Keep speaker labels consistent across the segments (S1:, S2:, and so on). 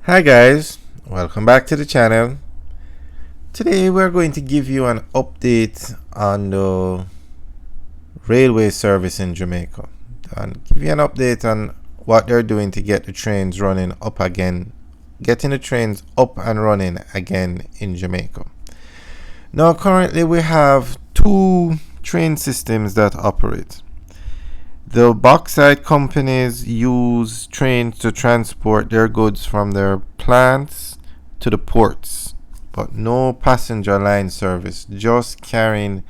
S1: Hi guys, welcome back to the channel. Today we're going to give you an update on the railway service in Jamaica and give you an update on what they're doing to get the trains running up again, getting the trains up and running again in Jamaica. Now currently we have two train systems that operate. The bauxite companies use trains to transport their goods from their plants to the ports, but no passenger line service, just carrying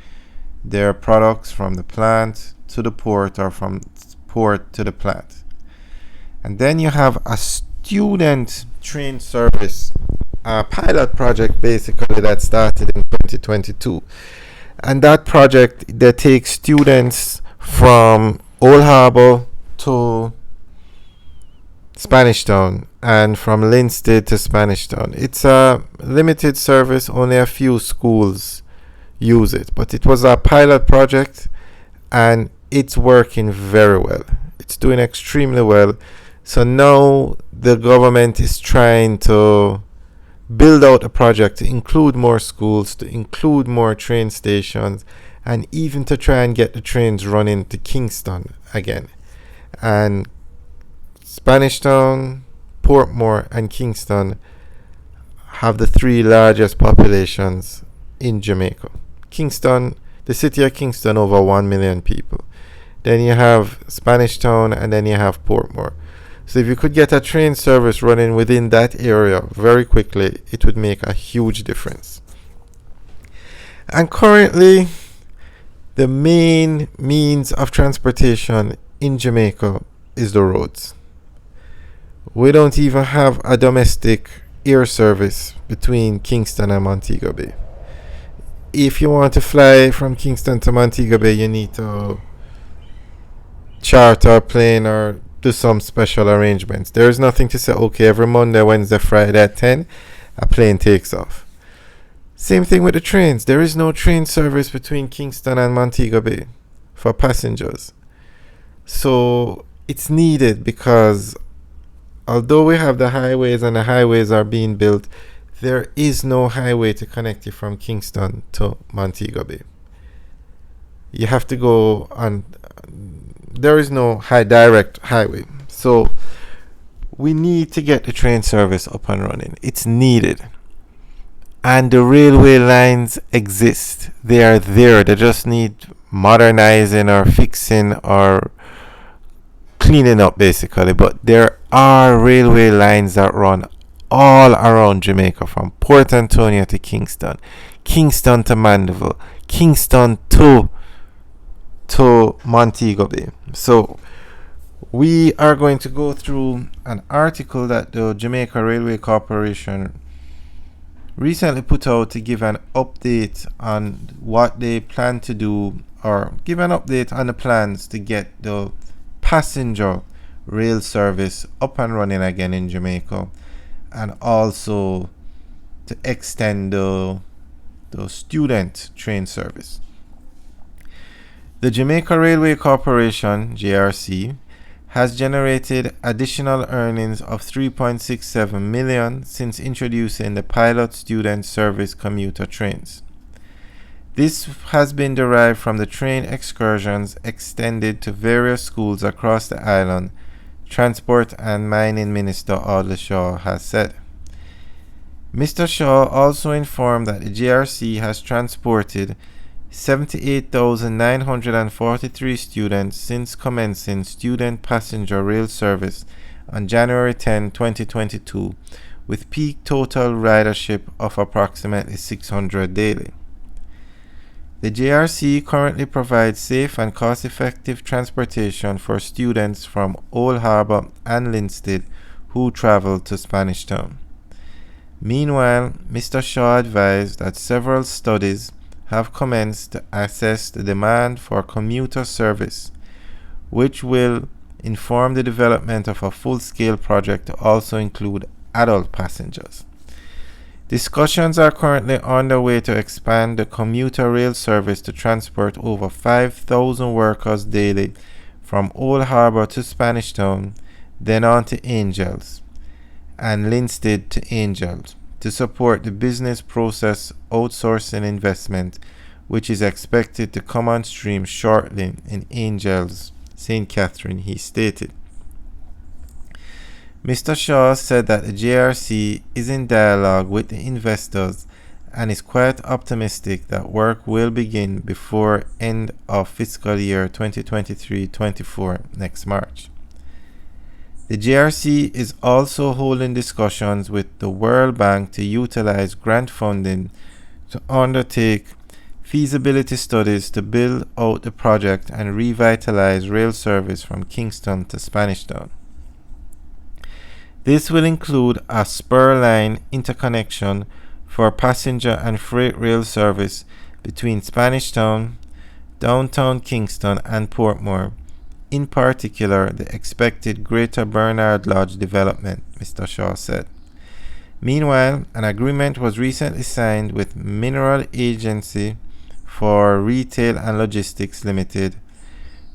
S1: their products from the plant to the port or from port to the plant. And then you have a student train service, a pilot project basically that started in 2022. And that project, they take students from Old Harbour to Spanish Town and from Linstead to Spanish Town. It's a limited service, only a few schools use it, but it was a pilot project and it's working very well. It's doing extremely well. So now the government is trying to build out a project to include more schools, to include more train stations, and even to try and get the trains running to Kingston again. And Spanish Town, Portmore, and Kingston have the three largest populations in Jamaica. Kingston, the city of Kingston, over 1 million people. Then you have Spanish Town, and then you have Portmore. So if you could get a train service running within that area very quickly, it would make a huge difference. And currently, the main means of transportation in Jamaica is the roads. We don't even have a domestic air service between Kingston and Montego Bay. If you want to fly from Kingston to Montego Bay, you need to charter a plane or do some special arrangements. There is nothing to say, okay, every Monday, Wednesday, Friday at 10, a plane takes off. Same thing with the trains. There is no train service between Kingston and Montego Bay for passengers. So it's needed because although we have the highways and the highways are being built, there is no highway to connect you from Kingston to Montego Bay. You have to go on. There is no direct highway. So we need to get the train service up and running. It's needed. And the railway lines exist. They are there. They just need modernizing or fixing or cleaning up basically. But there are railway lines that run all around Jamaica, from Port Antonio to Kingston, Kingston to Mandeville, Kingston to Montego Bay. So we are going to go through an article that the Jamaica Railway Corporation recently put out to give an update on what they plan to do, or give an update on the plans to get the passenger rail service up and running again in Jamaica, and also to extend the student train service. The Jamaica Railway Corporation, JRC, has generated additional earnings of 3.67 million since introducing the pilot student service commuter trains. This has been derived from the train excursions extended to various schools across the island, Transport and Mining Minister Audley Shaw has said. Mr. Shaw also informed that the JRC has transported 78,943 students since commencing student passenger rail service on January 10, 2022, with peak total ridership of approximately 600 daily. The JRC currently provides safe and cost-effective transportation for students from Old Harbour and Linstead who travel to Spanish Town. Meanwhile, Mr. Shaw advised that several studies have commenced to assess the demand for commuter service, which will inform the development of a full-scale project to also include adult passengers. Discussions are currently underway to expand the commuter rail service to transport over 5,000 workers daily from Old Harbour to Spanish Town, then on to Angels, and Linstead to Angels to support the business process outsourcing investment, which is expected to come on stream shortly in Angels, St. Catherine, he stated. Mr. Shaw said that the JRC is in dialogue with the investors and is quite optimistic that work will begin before end of fiscal year 2023-24 next March. The JRC is also holding discussions with the World Bank to utilize grant funding to undertake feasibility studies to build out the project and revitalize rail service from Kingston to Spanish Town. This will include a spur line interconnection for passenger and freight rail service between Spanish Town, downtown Kingston and Portmore, in particular the expected Greater Bernard Lodge development, Mr. Shaw said. Meanwhile, an agreement was recently signed with Mineral Agency for Retail and Logistics Limited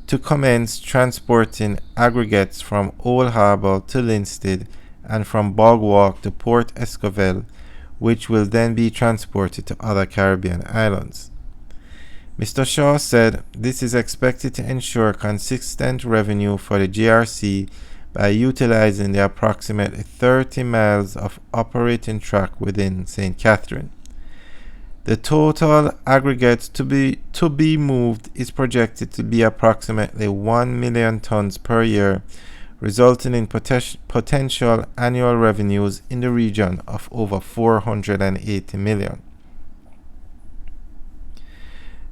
S1: to commence transporting aggregates from Old Harbour to Linstead and from Bog Walk to Port Escoville, which will then be transported to other Caribbean islands. Mr. Shaw said this is expected to ensure consistent revenue for the GRC by utilizing the approximately 30 miles of operating track within St. Catherine. The total aggregate to be moved is projected to be approximately 1 million tons per year, resulting in potential annual revenues in the region of over 480 million.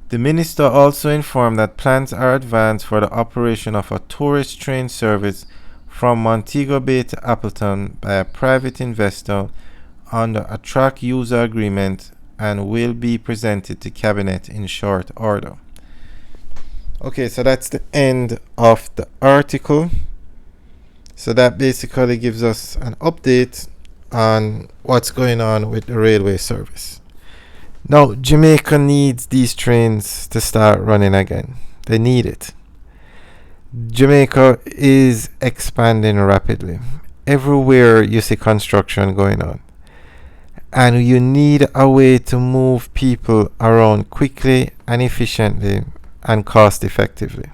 S1: The minister also informed that plans are advanced for the operation of a tourist train service from Montego Bay to Appleton by a private investor under a track user agreement and will be presented to Cabinet in short order. Okay, so that's the end of the article. So that basically gives us an update on what's going on with the railway service. Now, Jamaica needs these trains to start running again. They need it. Jamaica is expanding rapidly. Everywhere you see construction going on. And you need a way to move people around quickly and efficiently and cost effectively.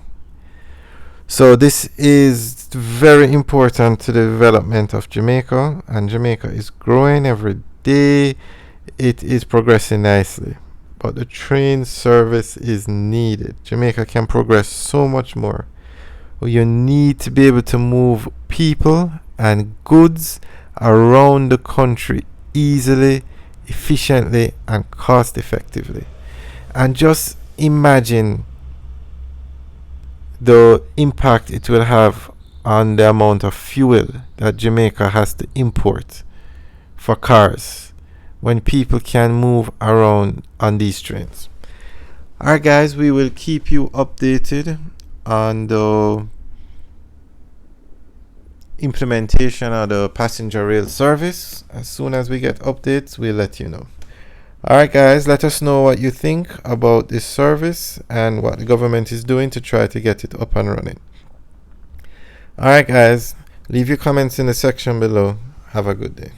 S1: So this is very important to the development of Jamaica, and Jamaica is growing every day. It is progressing nicely, but the train service is needed. Jamaica can progress so much more. You need to be able to move people and goods around the country easily, efficiently, and cost effectively. And just imagine the impact it will have on the amount of fuel that Jamaica has to import for cars when people can move around on these trains. Alright guys, we will keep you updated on the implementation of the passenger rail service. As soon as we get updates, we'll let you know. Alright guys, let us know what you think about this service and what the government is doing to try to get it up and running. Alright guys, leave your comments in the section below. Have a good day.